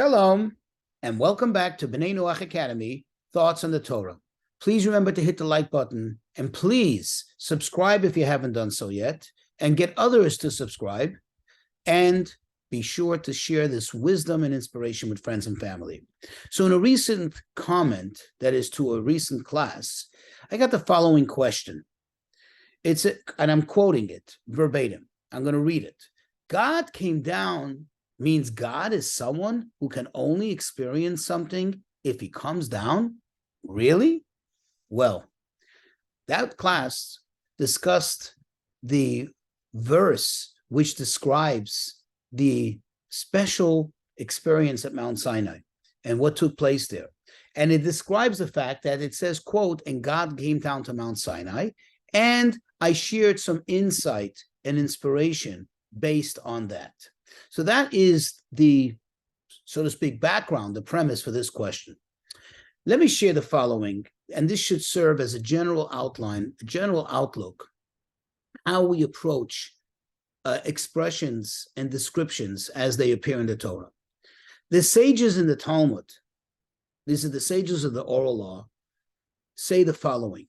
Shalom, and welcome back to B'nai Noach Academy, Thoughts on the Torah. Please remember to hit the like button, and please subscribe if you haven't done so yet, and get others to subscribe, and be sure to share this wisdom and inspiration with friends and family. So in a recent comment, that is to a recent class, I got the following question. And I'm quoting it verbatim. I'm going to read it. God came down means God is someone who can only experience something if he comes down? Really? Well, that class discussed the verse which describes the special experience at Mount Sinai and what took place there. And it describes the fact that it says, quote, and God came down to Mount Sinai, and I shared some insight and inspiration based on that. So that is the, so to speak, background, the premise for this question. Let me share the following, and this should serve as a general outline, a general outlook, how we approach expressions and descriptions as they appear in the Torah. The sages in the Talmud, these are the sages of the oral law, say the following.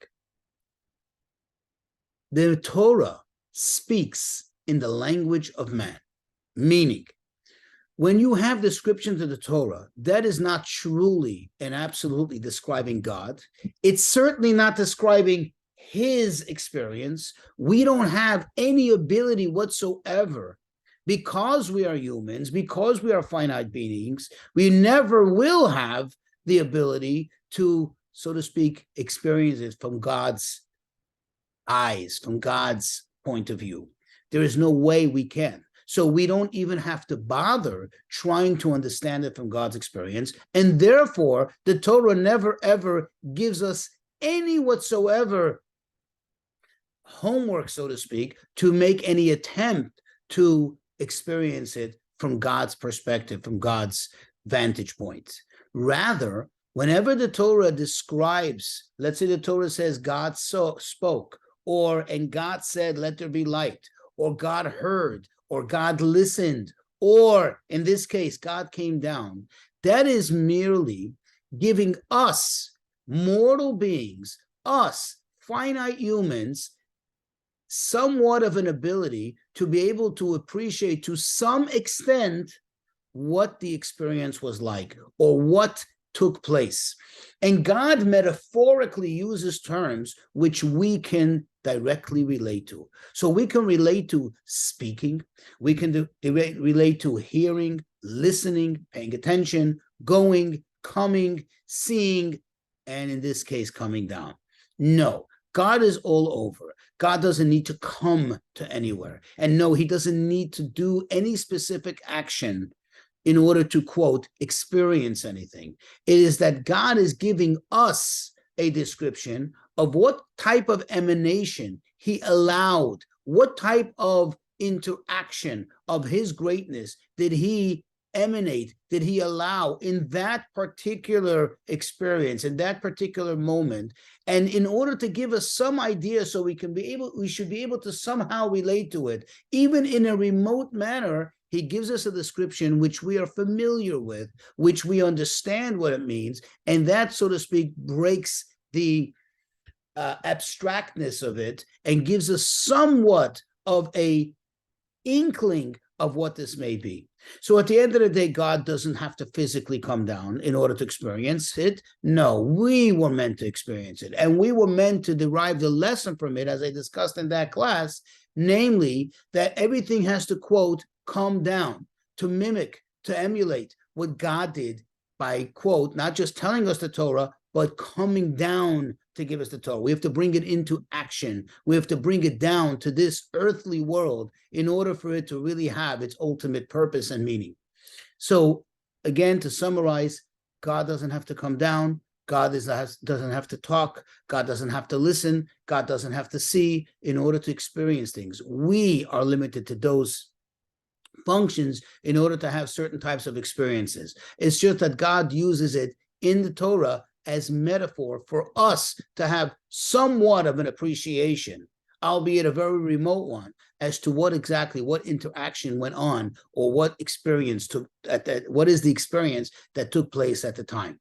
The Torah speaks in the language of man, meaning when you have descriptions of the Torah, that is not truly and absolutely describing God. It's certainly not describing his experience. We don't have any ability whatsoever, because we are humans, because we are finite beings, we never will have the ability to, so to speak, experience it from God's eyes, from God's point of view. There is no way we can. So we don't even have to bother trying to understand it from God's experience. And therefore, the Torah never, ever gives us any whatsoever homework, so to speak, to make any attempt to experience it from God's perspective, from God's vantage point. Rather, whenever the Torah describes, let's say the Torah says God spoke, or and God said, let there be light, or God heard, or God listened, or in this case, God came down, that is merely giving us, mortal beings, us, finite humans, somewhat of an ability to be able to appreciate to some extent what the experience was like, or what took place. And God metaphorically uses terms which we can directly relate to. So we can relate to speaking, we can relate to hearing, listening, paying attention, going, coming, seeing, and in this case, coming down. No, God is all over. God doesn't need to come to anywhere. And no, he doesn't need to do any specific action in order to, quote, experience anything. It is that God is giving us a description of what type of emanation he allowed, what type of interaction of his greatness did he emanate, did he allow in that particular experience, in that particular moment. And in order to give us some idea so we should be able to somehow relate to it, even in a remote manner, he gives us a description which we are familiar with, which we understand what it means, and that, so to speak, breaks the abstractness of it and gives us somewhat of a inkling of what this may be. So at the end of the day, God doesn't have to physically come down in order to experience it. No, we were meant to experience it, and we were meant to derive the lesson from it, as I discussed in that class, namely that everything has to, quote, come down, to mimic, to emulate what God did by, quote, not just telling us the Torah, but coming down to give us the Torah. We have to bring it into action. We have to bring it down to this earthly world in order for it to really have its ultimate purpose and meaning. So again, to summarize, God doesn't have to come down. God doesn't have to talk. God doesn't have to listen. God doesn't have to see in order to experience things. We are limited to those functions in order to have certain types of experiences. It's just that God uses it in the Torah as metaphor for us to have somewhat of an appreciation albeit a very remote one, as to what interaction went on, or what experience took what is the experience that took place at the time.